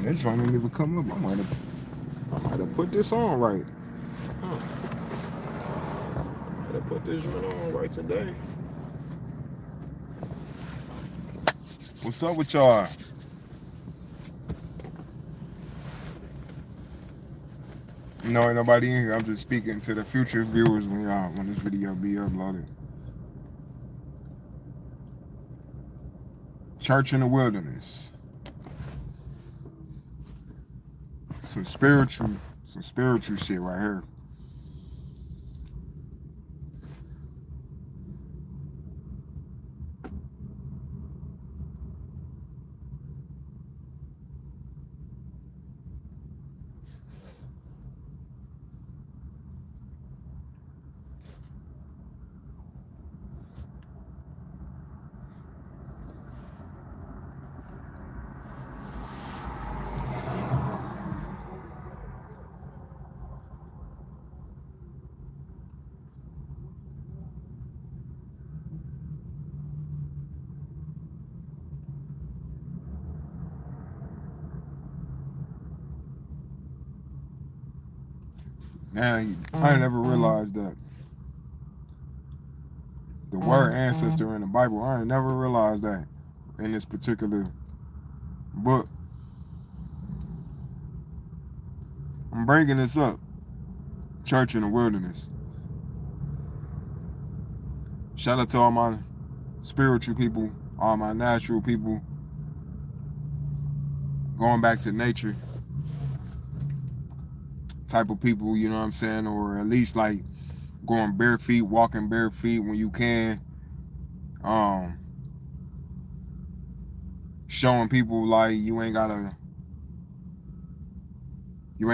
Man, this joint ain't even come up. I might have put this on right. Huh. I might have put this joint on right today. What's up with y'all? No, ain't nobody in here. I'm just speaking to the future viewers when this video be uploaded. Church in the wilderness. Some spiritual shit right here. Man, I never realized that the word ancestor in the Bible, I never realized that in this particular book. I'm bringing this up. Church in the wilderness. Shout out to all my spiritual people, all my natural people, going back to nature type of people, you know what I'm saying? Or at least like going bare feet, walking bare feet when you can. Showing people like you ain't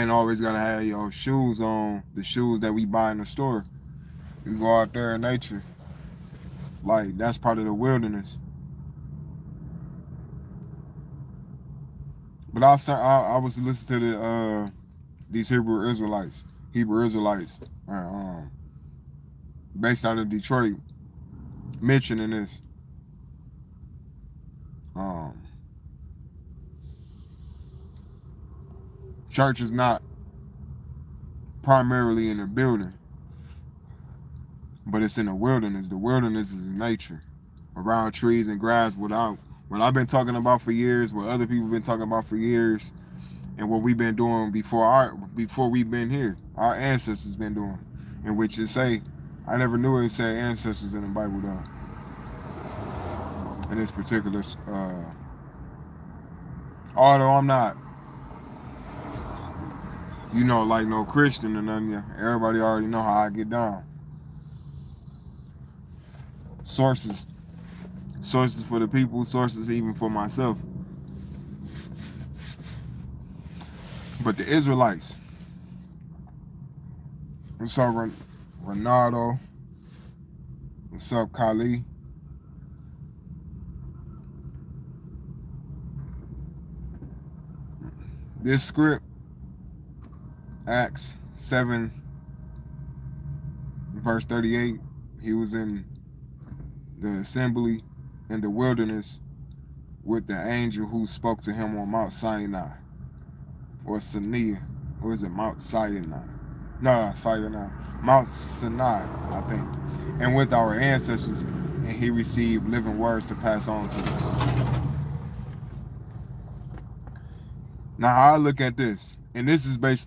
always gotta have your shoes on, the shoes that we buy in the store. You go out there in nature. Like, that's part of the wilderness. But I was listening to these Hebrew Israelites, based out of Detroit, mentioning this. Church is not primarily in a building, but it's in the wilderness. The wilderness is nature, around trees and grass. What I've been talking about for years, what other people been talking about for years, and what we've been doing before we've been here, our ancestors been doing, in which it say, I never knew it said ancestors in the Bible though. In this particular, although I'm not, like no Christian or nothing. Everybody already know how I get down. Sources for the people, sources even for myself. But the Israelites. What's up, Ronaldo? What's up, Kali? This script, Acts 7, verse 38, he was in the assembly in the wilderness with the angel who spoke to him on Mount Sinai, or Sinai, or is it Mount Sinai? No, Sinai. Mount Sinai, I think. And with our ancestors, and he received living words to pass on to us. Now, I look at this, and this verse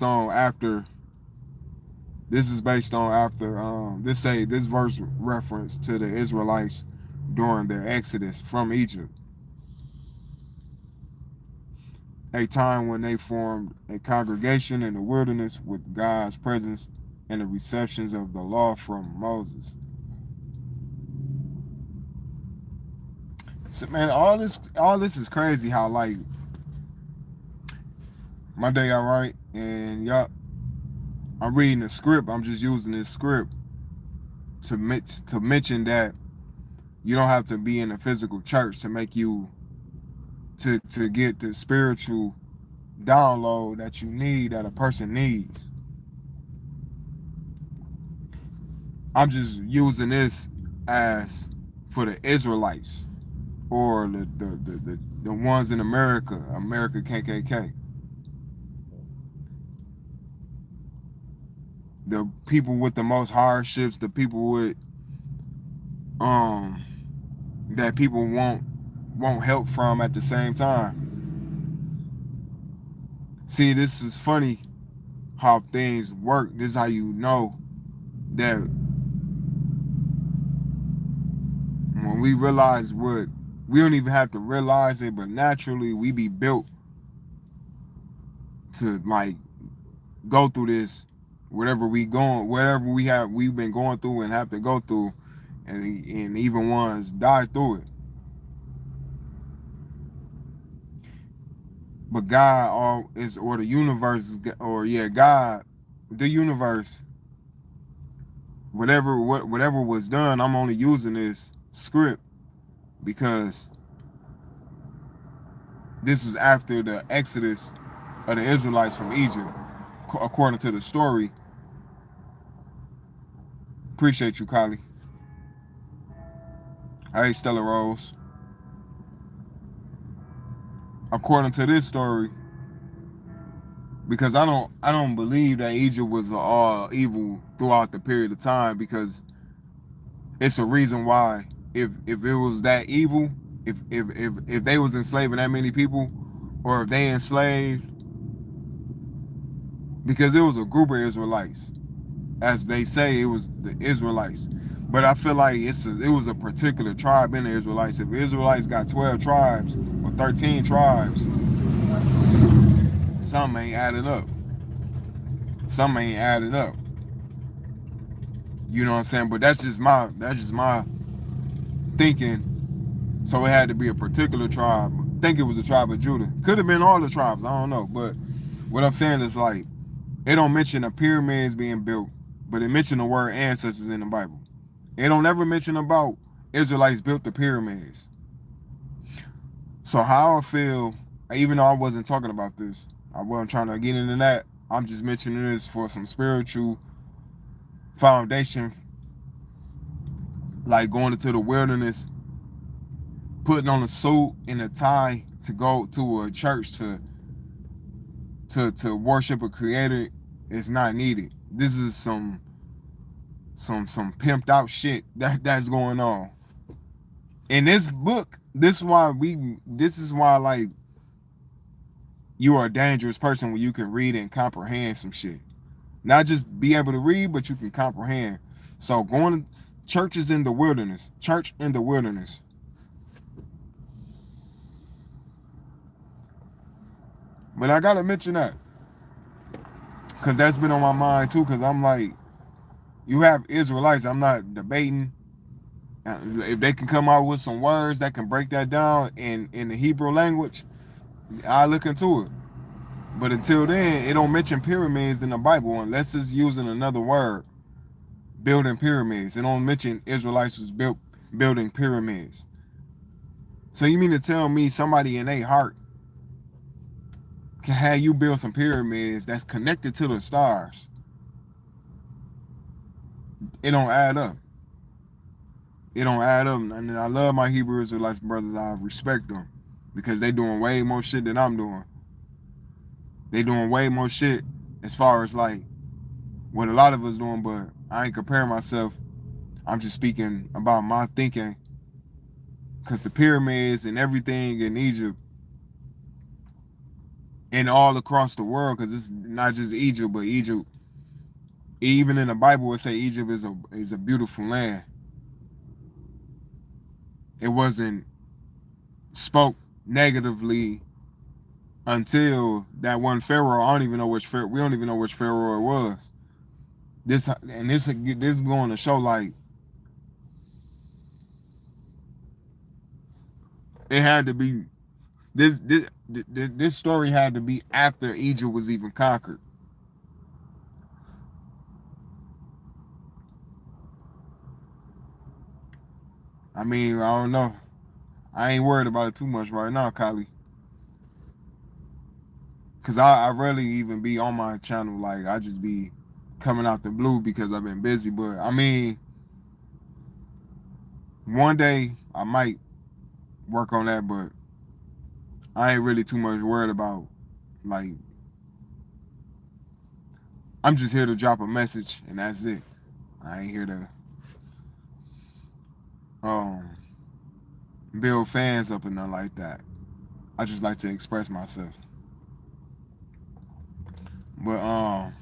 reference to the Israelites during their exodus from Egypt, a time when they formed a congregation in the wilderness with God's presence and the receptions of the law from Moses. So, man, all this is crazy. How, like, my day, all right, and y'all, I'm reading the script. I'm just using this script to mention that you don't have to be in a physical church to make you to get the spiritual download that you need, that a person needs. I'm just using this as for the Israelites, or the ones in America KKK. the people with the most hardships, the people with um that people won't help from at the same time. See, this was funny how things work. This is how you know that when we realize what we don't even have to realize it, but naturally we be built to like go through this, whatever we've been going through and have to go through, and even ones die through it. But God, or the universe, or yeah, God, the universe, whatever was done, I'm only using this script because this was after the exodus of the Israelites from Egypt, according to the story. Appreciate you, Kylie. Hey, Stella Rose. According to this story, because I don't believe that Egypt was all evil throughout the period of time, because it's a reason why. If it was that evil, if they was enslaving that many people, or if they enslaved, because it was a group of Israelites, as they say, it was the Israelites. But I feel like it was a particular tribe in the Israelites. If the Israelites got 12 tribes or 13 tribes, something ain't added up. Something ain't added up. You know what I'm saying? But that's just my thinking. So it had to be a particular tribe. I think it was the tribe of Judah. Could have been all the tribes. I don't know. But what I'm saying is, like, it don't mention the pyramids being built, but it mentioned the word ancestors in the Bible. It don't ever mention about Israelites built the pyramids. So how I feel, even though I wasn't talking about this, I wasn't trying to get into that. I'm just mentioning this for some spiritual foundation, like going into the wilderness, putting on a suit and a tie to go to a church to worship a creator is not needed. This is some pimped out shit that's going on. In this book, this is why like you are a dangerous person when you can read and comprehend some shit. Not just be able to read, but you can comprehend. So going to churches in the wilderness, church in the wilderness. But I gotta mention that, because that's been on my mind too. Because I'm like, you have Israelites. I'm not debating. If they can come out with some words that can break that down in the Hebrew language, I look into it. But until then, it don't mention pyramids in the Bible unless it's using another word. Building pyramids. It don't mention Israelites was building pyramids. So you mean to tell me somebody in their heart can have you build some pyramids that's connected to the stars? It don't add up. It don't add up. And I love my Hebrew Israelites brothers. I respect them because they doing way more shit than I'm doing. They doing way more shit as far as like what a lot of us doing, but I ain't comparing myself. I'm just speaking about my thinking, because the pyramids and everything in Egypt and all across the world, because it's not just Egypt, but Egypt, even in the Bible, it say Egypt is a beautiful land. It wasn't spoke negatively until that one Pharaoh. I don't even know which Pharaoh. We don't even know which Pharaoh it was. This is going to show like it had to be this story had to be after Egypt was even conquered. I mean, I don't know. I ain't worried about it too much right now, Kylie. Cause I rarely even be on my channel. Like I just be coming out the blue because I've been busy. But I mean, one day I might work on that, but I ain't really too much worried about like I'm just here to drop a message, and that's it. I ain't here to um build fans up and nothing like that. I just like to express myself. But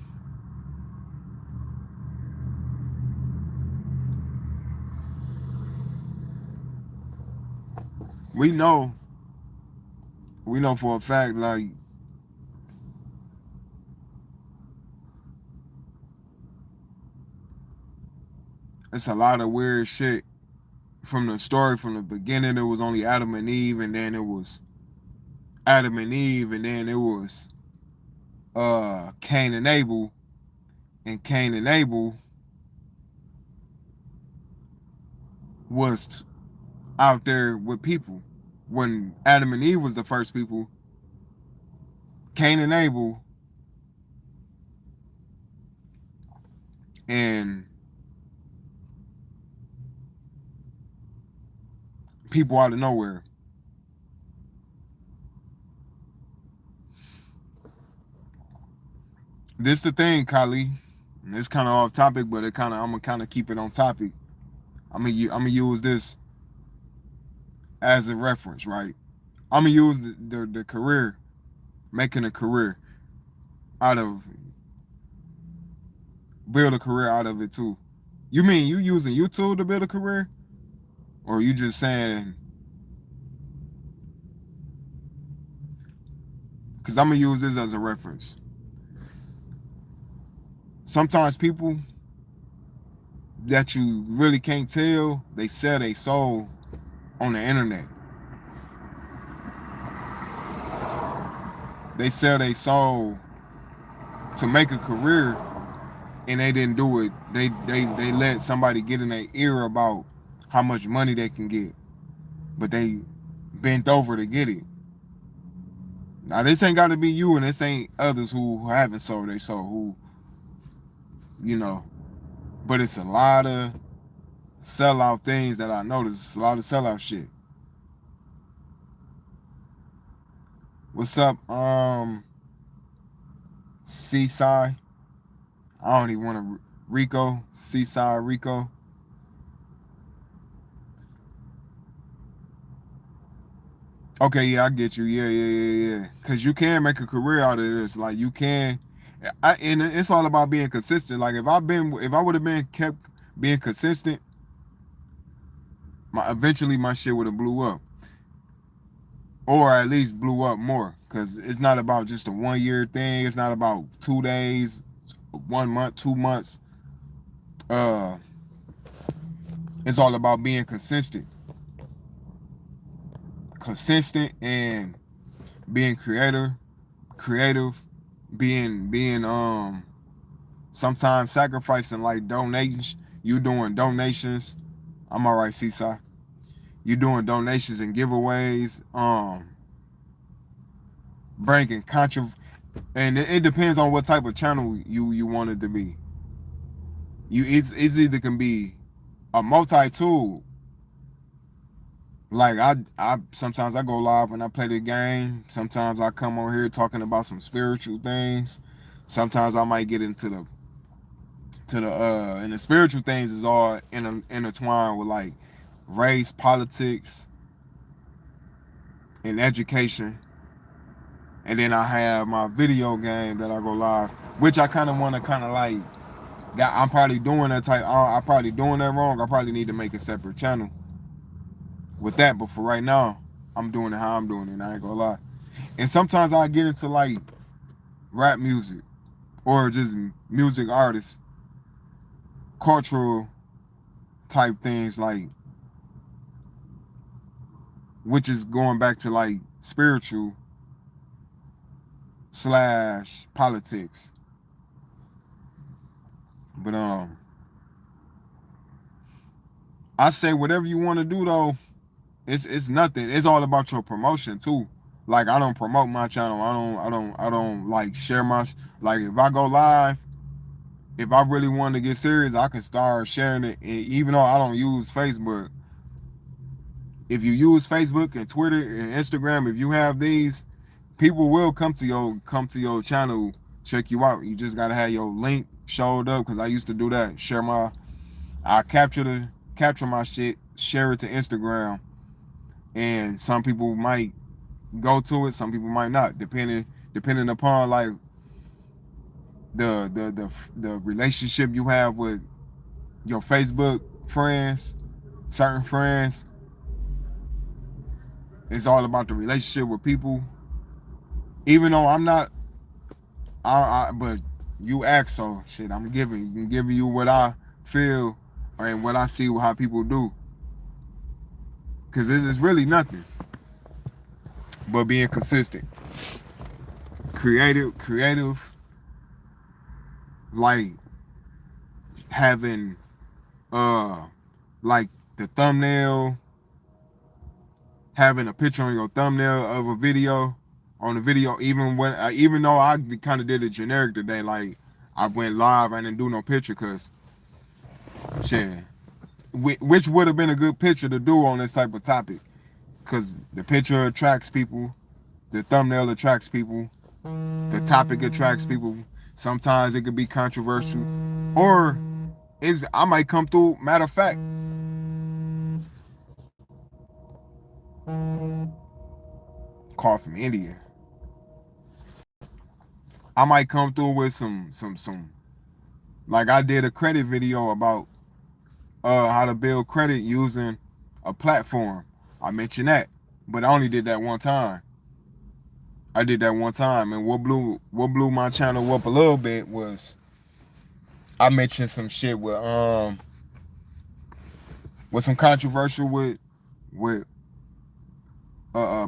we know for a fact, like, it's a lot of weird shit from the story. From the beginning, it was only Adam and Eve, and then it was Adam and Eve, and then it was Cain and Abel, and Cain and Abel was out there with people. When Adam and Eve was the first people, Cain and Abel, and people out of nowhere. This the thing, Kali. It's kind of off topic, but I'm gonna kind of keep it on topic. I'm gonna use this as a reference, right? I'm gonna use the career, making a career out of, build a career out of it too. You mean you using YouTube to build a career, or you just saying? Because I'm gonna use this as a reference. Sometimes people that you really can't tell, they sell their soul on the internet. They sell their soul to make a career, and they didn't do it. They let somebody get in their ear about how much money they can get, but they bent over to get it. Now this ain't got to be you, and this ain't others who haven't sold their soul, who, you know. But it's a lot of sellout things that I noticed. It's a lot of sellout shit. What's up, Seaside? I don't even want to, Rico, Seaside Rico. Okay, yeah, I get you. Yeah. Cause you can make a career out of this. Like you can, and it's all about being consistent. Like if I would have been kept being consistent, eventually my shit would have blew up, or at least blew up more. Cause it's not about just a 1 year thing. It's not about 2 days, 1 month, 2 months. Uh, it's all about being consistent, and being creative, being sometimes sacrificing, like donations. You doing donations. I'm all right, Seaside. You doing donations and giveaways. Bringing and it depends on what type of channel you want it to be. It's either can be a multi-tool. Like I sometimes I go live when I play the game. Sometimes I come on here talking about some spiritual things. Sometimes I might get into the and the spiritual things is all intertwined with like race, politics, and education. And then I have my video game that I go live, which I kind of want to like that. I'm probably doing that type. I'm probably doing that wrong. I probably need to make a separate channel with that. But for right now, I'm doing it how I'm doing it. I ain't gonna lie. And sometimes I get into like rap music or just music artists, cultural type things, like, which is going back to like spiritual / politics. But I say whatever you want to do though, it's nothing. It's all about your promotion too. Like I don't promote my channel. I don't like share my like if I go live, if I really want to get serious, I can start sharing it. And even though I don't use Facebook, if you use Facebook and Twitter and Instagram, if you have these, people will come to your channel check you out. You just gotta have your link showed up, because I used to do that. I capture my shit, share it to Instagram, and some people might go to it, some people might not, depending upon like the relationship you have with your Facebook friends, certain friends. It's all about the relationship with people. Even though I'm not, but you ask, so shit, I'm giving you what I feel and what I see with how people do. Cause it's really nothing but being consistent, creative, like having like the thumbnail, having a picture on your thumbnail of a video, on the video, even though I kind of did it generic today, like I went live, I didn't do no picture, cause shit, which would have been a good picture to do on this type of topic, cause the picture attracts people, the thumbnail attracts people, the topic attracts people. Sometimes it could be controversial, or I might come through. Matter of fact, call from India. I might come through with some like I did a credit video about how to build credit using a platform. I mentioned that, but I only did that one time. And what blew my channel up a little bit was I mentioned some shit with some controversial with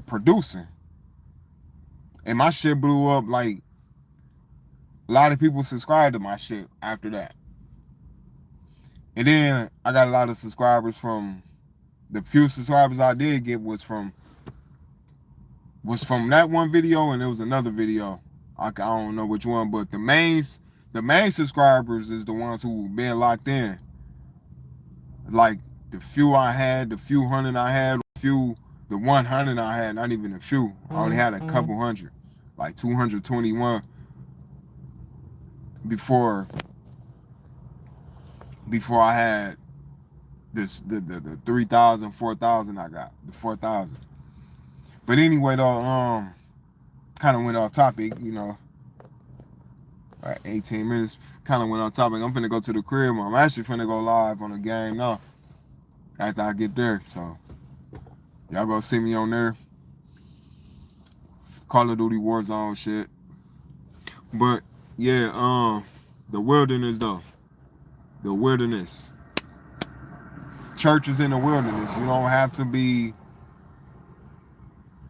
producing, and my shit blew up. Like a lot of people subscribed to my shit after that, and then I got a lot of subscribers from the few subscribers I did get was from that one video, and there was another video. I don't know which one, but the main subscribers is the ones who been locked in. Like the few I had, the few hundred I had, the 100 I had, not even a few. I only had a couple hundred, like 221 before I had the 3,000, 4,000 I got, the 4,000. But anyway, though, kind of went off topic, 18 minutes, kind of went off topic. I'm finna go to the crib. I'm actually finna go live on the game now after I get there. So y'all go see me on there. Call of Duty Warzone shit. But yeah, the wilderness though. The wilderness. Churches in the wilderness. You don't have to be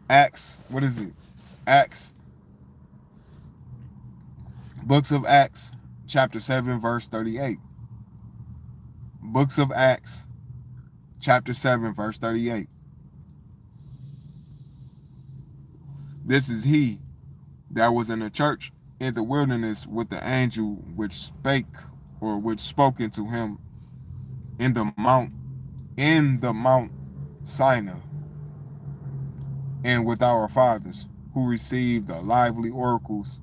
Acts. What is it? Acts. Books of Acts, chapter 7, verse 38. Books of Acts, chapter 7, verse 38. This is he that was in the church in the wilderness with the angel which spoke unto him in the mount Sinai, and with our fathers, who received the lively oracles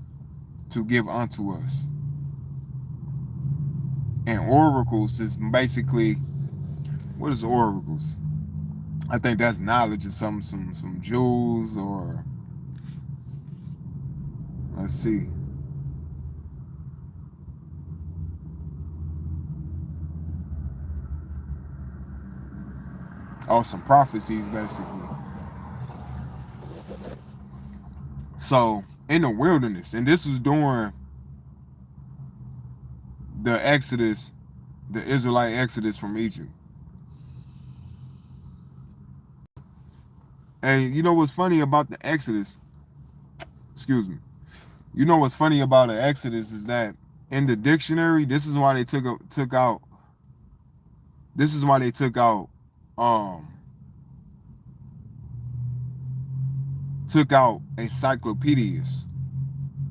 to give unto us. And oracles is basically, what is oracles? I think that's knowledge of some jewels, or let's see. Oh, some prophecies basically. So in the wilderness, and this was during the Exodus, the Israelite Exodus from Egypt. And you know what's funny about the Exodus? Excuse me. You know what's funny about the Exodus is that in the dictionary, this is why they took out encyclopedias,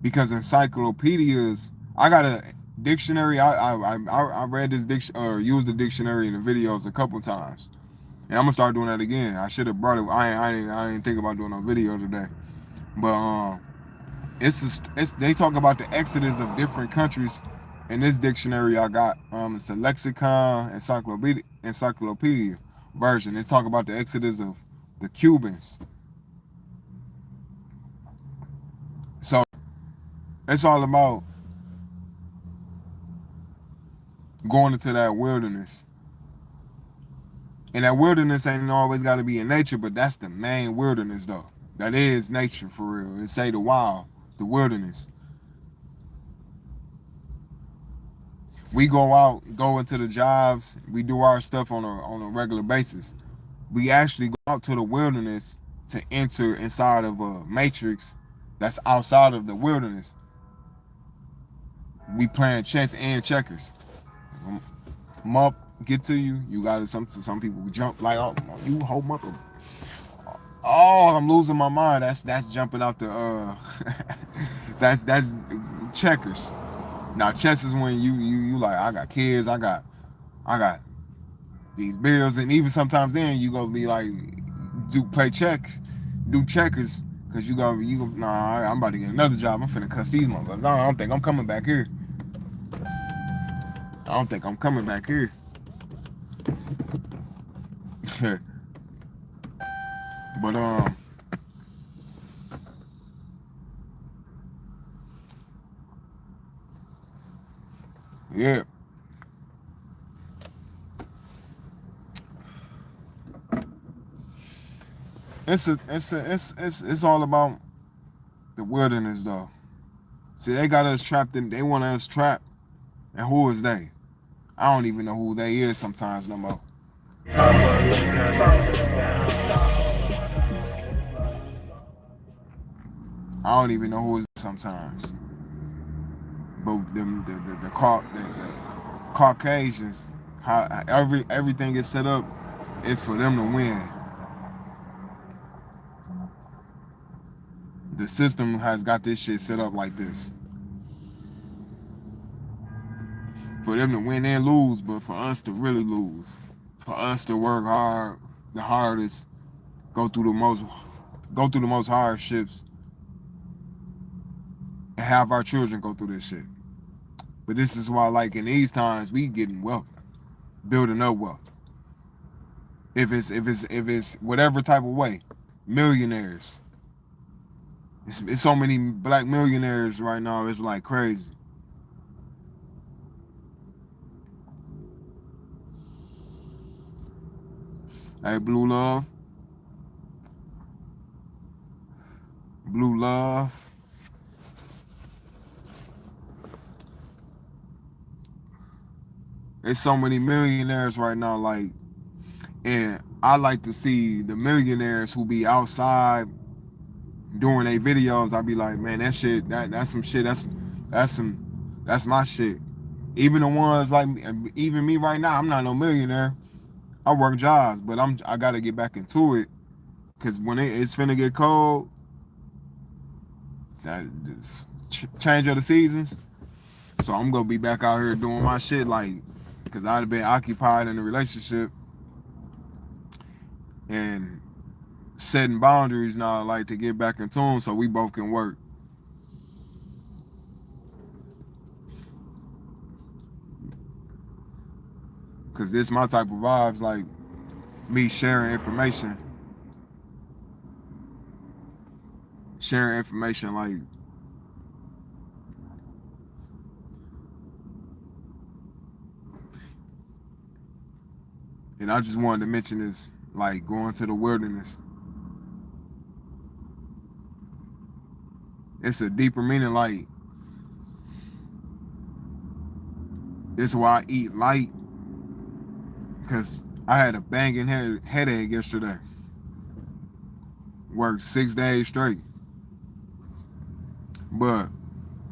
because encyclopedias, I got a dictionary. I read this or used the dictionary in the videos a couple times, and I'm gonna start doing that again. I should have brought it. I didn't think about doing a video today, but It's they talk about the exodus of different countries. In this dictionary I got, it's a lexicon encyclopedia version. They talk about the exodus of the Cubans. So it's all about going into that wilderness. And that wilderness ain't always got to be in nature, but that's the main wilderness though. That is nature for real. It say the wild, the wilderness. We go out, go into the jobs, we do our stuff on a regular basis. We actually go out to the wilderness to enter inside of a matrix that's outside of the wilderness. We playing chess and checkers. Up, get to you. You got some people jump like, oh, you hold up. Oh, I'm losing my mind. That's jumping out the that's checkers. Now chess is when you like, I got kids, I got these bills, and even sometimes then you go be like, do checkers, cause you go nah, I'm about to get another job. I'm finna cuss these motherfuckers. I don't think I'm coming back here. I don't think I'm coming back here. But yeah. It's all about the wilderness though. See, they got us trapped in. They want us trapped, and who is they? I don't even know who they is sometimes no more. I don't even know who is sometimes. But the Caucasians, how everything is set up is for them to win. The system has got this shit set up like this. For them to win and lose, but for us to really lose. For us to work hard, the hardest, go through the most hardships, and have our children go through this shit. But this is why, like in these times, we getting wealth, building up wealth. If it's whatever type of way, millionaires. It's so many black millionaires right now. It's like crazy. Hey, Blue Love. There's so many millionaires right now, like, and I like to see the millionaires who be outside doing their videos. I be like, man, that shit, that's some shit. That's my shit. Even the ones like, even me right now, I'm not no millionaire. I work jobs, but I gotta get back into it, cause when it's finna get cold, that change of the seasons. So I'm gonna be back out here doing my shit, like, cause I'd have been occupied in a relationship and setting boundaries now, like to get back in tune, so we both can work. Cause this my type of vibes, like me sharing information, like and I just wanted to mention this, like going to the wilderness. It's a deeper meaning, like this is why I eat light, because I had a banging headache yesterday. Worked 6 days straight. But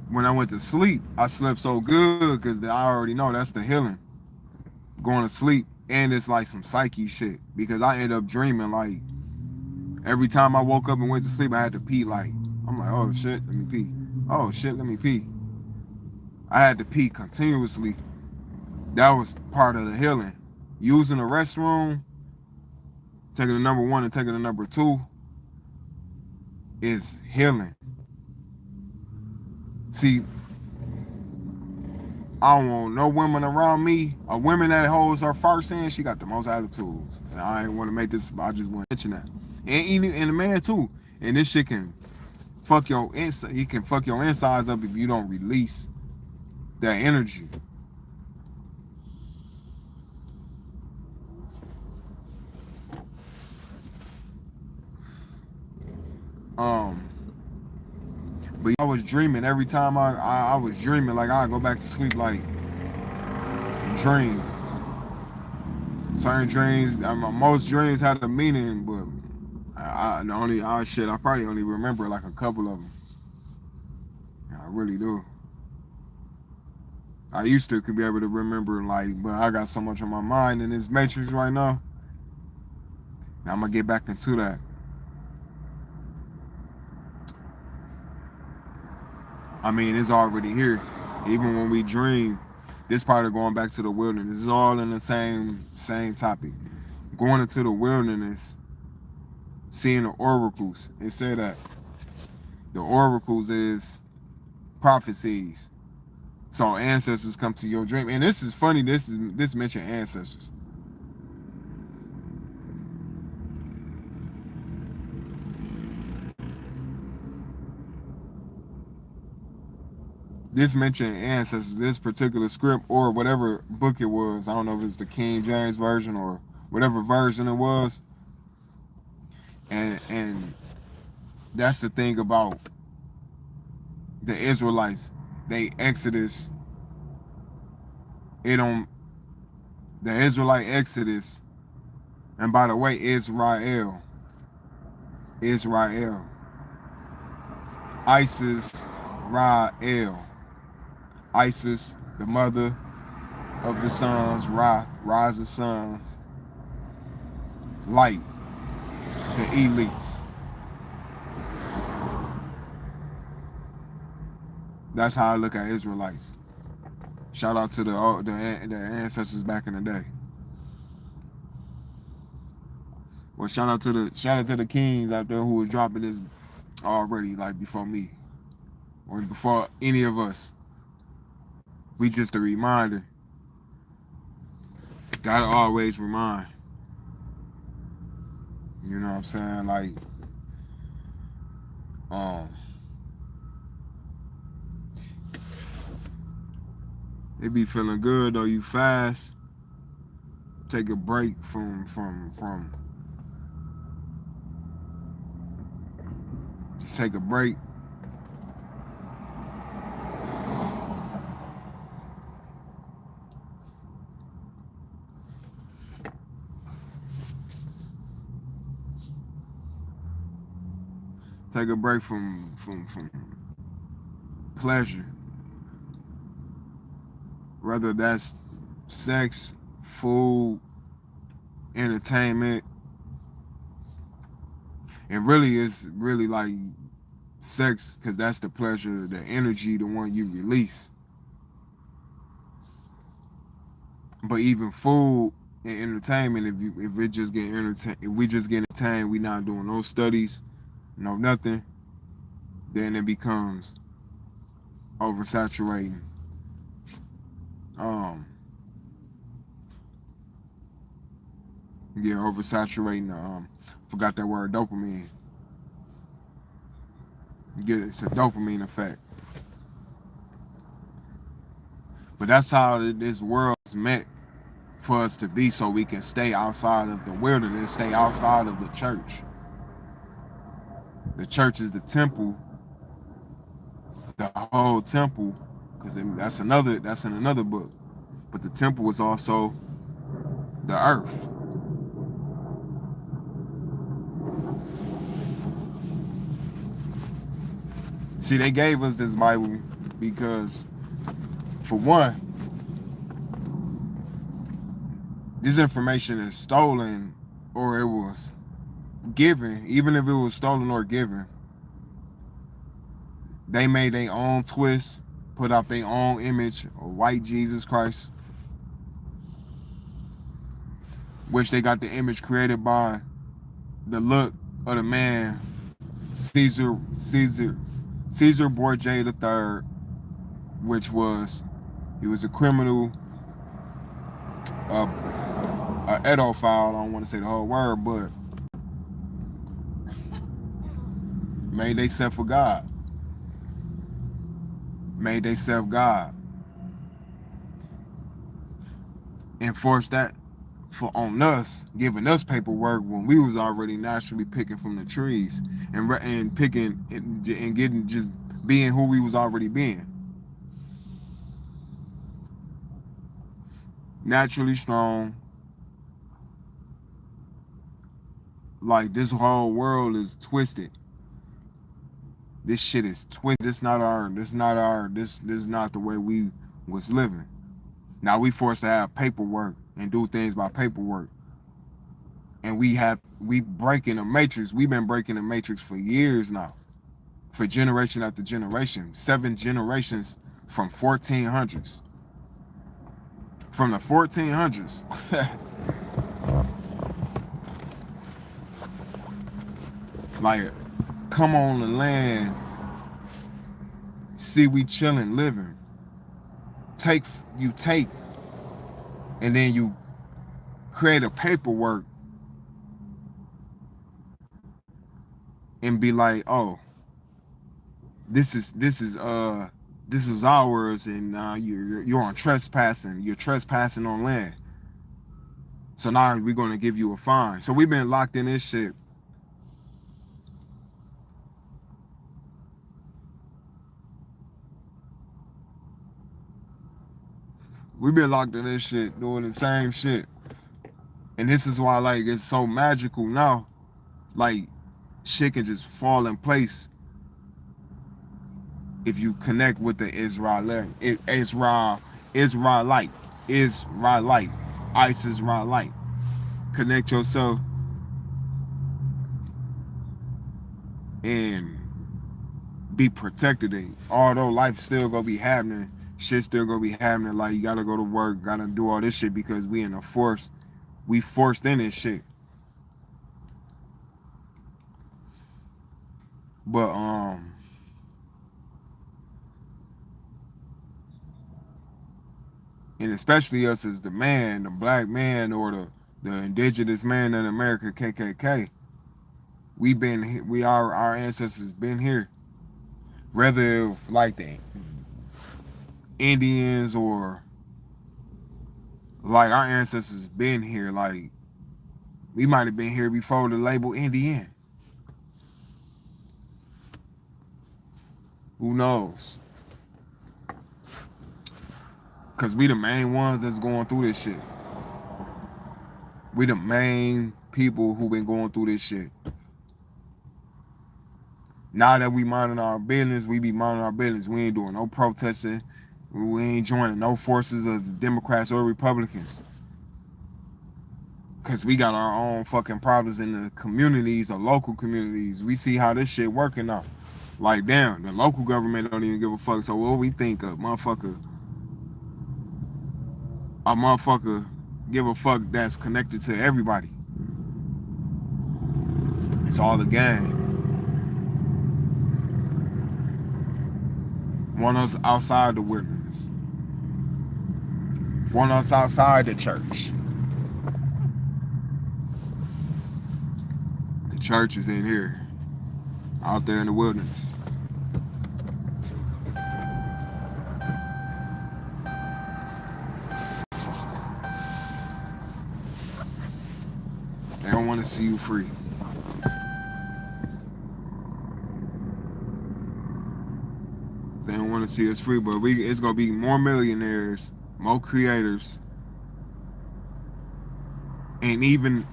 when I went to sleep, I slept so good because I already know that's the healing. Going to sleep, and it's like some psyche shit, because I end up dreaming like every time I woke up and went to sleep, I had to pee. Like, I'm like, oh shit, let me pee. Oh shit, let me pee. I had to pee continuously. That was part of the healing. Using the restroom, taking the number 1 and taking the number 2 is healing. See, I don't want no women around me. A woman that holds her first in, she got the most attitudes. And I ain't want to make this. I just want to mention that. And a man too. And this shit can fuck your inside. He can fuck your insides up if you don't release that energy. Um, but I was dreaming every time I was dreaming, like I go back to sleep, like dream. Certain dreams, most dreams had a meaning, but I probably only remember like a couple of them. I really do. I used to could be able to remember like, but I got so much on my mind in this matrix right now. Now I'm gonna get back into that. I mean, it's already here. Even when we dream, this part of going back to the wilderness is all in the same topic. Going into the wilderness, seeing the oracles. It said that the oracles is prophecies. So ancestors come to your dream, and this is funny. This mentioned ancestors. This mentioned ancestors. This particular script or whatever book it was. I don't know if it's the King James version or whatever version it was. And that's the thing about the Israelites. They Exodus. It don't the Israelite Exodus. And by the way, Israel. Israel. Isis Rael. Isis, the mother of the sons, Ra's the sons, light, the elites. That's how I look at Israelites. Shout out to the ancestors back in the day. Well, shout out to the kings out there who was dropping this already, like before me, or before any of us. We just a reminder. Gotta always remind. You know what I'm saying? Like, it be feeling good though. You fast. Take a break from. Just take a break. Take a break from pleasure. Whether that's sex, food, entertainment. And really it's really like sex, because that's the pleasure, the energy, the one you release. But even food and entertainment, if we just get entertained, we not doing no studies, no nothing, then it becomes oversaturating. Yeah, oversaturating. Forgot that word, dopamine. It's a dopamine effect. But that's how this world is meant for us to be, so we can stay outside of the wilderness, stay outside of the church. The church is the temple, the whole temple, because that's in another book. But the temple is also the earth. See, they gave us this Bible because, for one, this information is stolen or it was given. Even if it was stolen or given, they made their own twist, put out their own image of white Jesus Christ, which they got the image created by the look of the man Caesar Borgia III, which was he was a criminal, uh, a pedophile. I don't want to say the whole word, but made they self for God, made they self God, enforced that for on us, giving us paperwork when we was already naturally picking from the trees and picking and getting just being who we was already being, naturally strong. Like this whole world is twisted. This shit is twisted. This not our. This not our. This is not the way we was living. Now we forced to have paperwork and do things by paperwork, and we breaking the matrix. We've been breaking the matrix for years now, for generation after generation, 7 generations from 1400s, from the 1400s. Like, come on the land, see we chilling, living. Take, and then you create a paperwork and be like, oh, this is ours, and you're on trespassing. You're trespassing on land. So now we're gonna give you a fine. So we've been locked in this shit. We've been locked in this shit, doing the same shit. And this is why, like, it's so magical now. Like, shit can just fall in place if you connect with the IsRaELite, IsRaELite. Connect yourself and be protected. Although life still gonna be happening, shit still gonna be happening. Like, you gotta go to work, gotta do all this shit because we in a force. We forced in this shit. But and especially us as the man, the black man, or the indigenous man in America, KKK. Our ancestors been here. Whether like the Indians or like our ancestors been here. Like, we might have been here before the label Indian. Who knows? Cause we the main ones that's going through this shit. We the main people who been going through this shit. Now that we minding our business, we be minding our business. We ain't doing no protesting. We ain't joining no forces of the Democrats or Republicans. Cause we got our own fucking problems in the communities or local communities. We see how this shit working out. Like, damn, the local government don't even give a fuck. So what we think a motherfucker give a fuck that's connected to everybody. It's all a game. Want us outside the wilderness. Want us outside the church. The church is in here, out there in the wilderness. They don't want to see you free. They don't want to see us free, but it's gonna be more millionaires, more creators, and even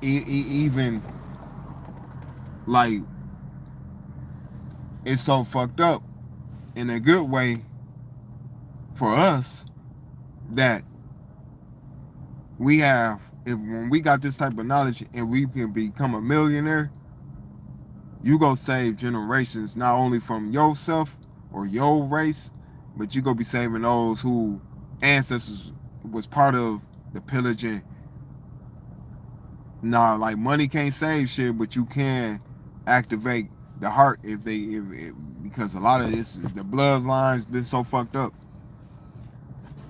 like, it's so fucked up in a good way for us that we have, if when we got this type of knowledge and we can become a millionaire, you go save generations not only from yourself or your race, but you go be saving those who ancestors was part of the pillaging. Nah, like, money can't save shit, but you can activate the heart if because a lot of this, the bloodlines been so fucked up.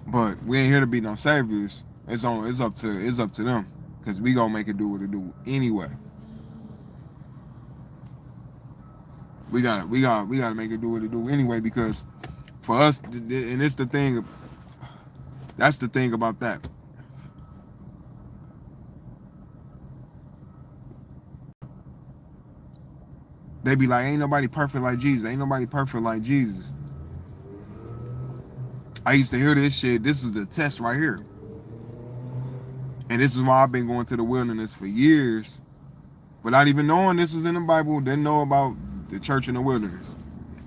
But we ain't here to be no saviors. It's up to them, cause we gonna make it do what it do anyway. We gotta make it do what it do anyway, because for us, and it's the thing. That's the thing about that. They be like, ain't nobody perfect like Jesus. Ain't nobody perfect like Jesus. I used to hear this shit. This was the test right here. And this is why I've been going to the wilderness for years without even knowing this was in the Bible. Didn't know about the church in the wilderness.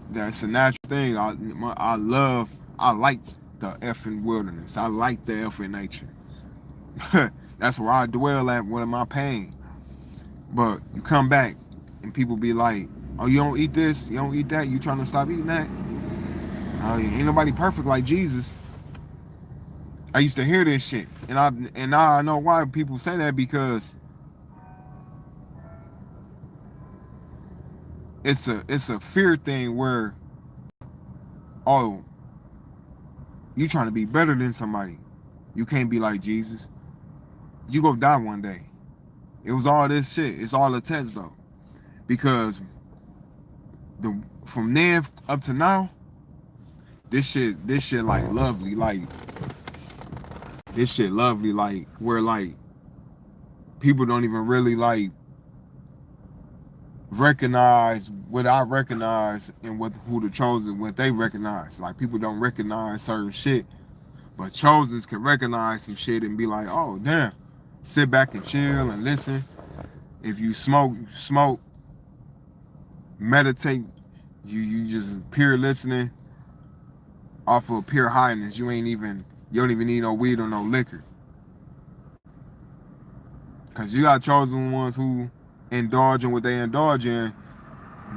That's a natural thing. I like the effing wilderness. I like the effing nature. That's where I dwell at with my pain. But you come back and people be like, oh, you don't eat this, you don't eat that, you trying to stop eating that? Oh, ain't nobody perfect like Jesus. I used to hear this shit. And now I know why people say that, because it's a fear thing where, oh, you trying to be better than somebody. You can't be like Jesus. You go die one day. It was all this shit. It's all a test though. Because from then up to now, this shit like lovely. Like this shit lovely. Like where like people don't even really like recognize what I recognize and who the chosen, what they recognize. Like people don't recognize certain shit, but chosens can recognize some shit and be like, oh damn. Sit back and chill and listen. If you smoke, you smoke. Meditate. You just pure listening off of pure highness. You don't even need no weed or no liquor. Cause you got chosen ones who indulge in what they indulge in,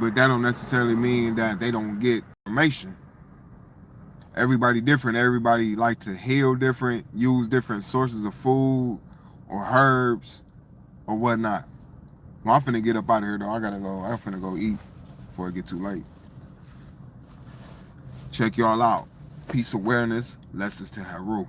but that don't necessarily mean that they don't get information. Everybody different. Everybody like to heal different, use different sources of food or herbs or whatnot. Well, I'm finna get up out of here though. I gotta go. I'm finna go eat before it get too late. Check y'all out. Peace awareness, lessons to Haru.